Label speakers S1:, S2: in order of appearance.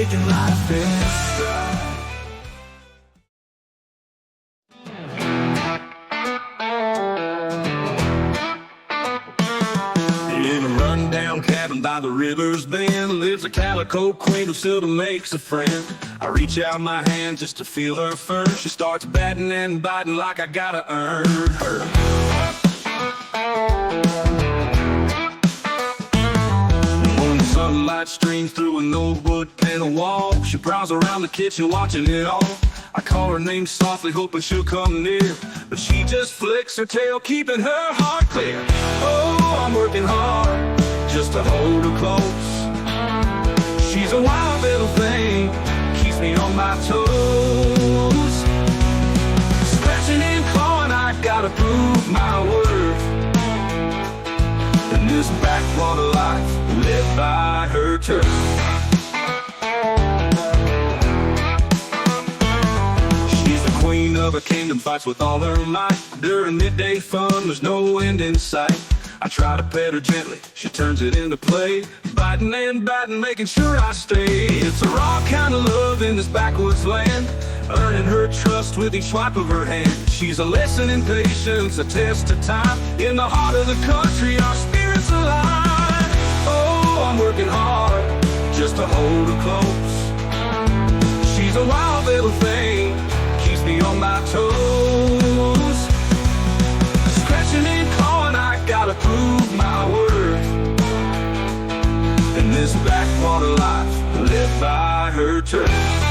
S1: taking life in stride. In a rundown cabin by the river's bend lives a calico queen who still makes a friend. I reach out my hand just to feel her fur. She starts batting and biting like I gotta earn her. When the sunlight streams through an old wood panel wall, she prowls around the kitchen watching it all. I call her name softly, hoping she'll come near, but she just flicks her tail, keeping her heart clear. Oh, I'm working hard just to hold her close. She's a wild little thing, keeps me on my toes. Scratching and clawing, I gotta prove my worth in this backwater life, lived by her turf. Queen of a kingdom, fights with all her might. During midday fun, there's no end in sight. I try to pet her gently, she turns it into play, biting and batting, making sure I stay. It's a raw kind of love in this backwoods land, earning her trust with each swipe of her hand. She's a lesson in patience, a test of time. In the heart of the country, our spirit's alive. Oh, I'm working hard just to hold her close. She's a wild little thing, me on my toes. Scratching and clawing, I gotta prove my worth in this backwater life, lived by her turf.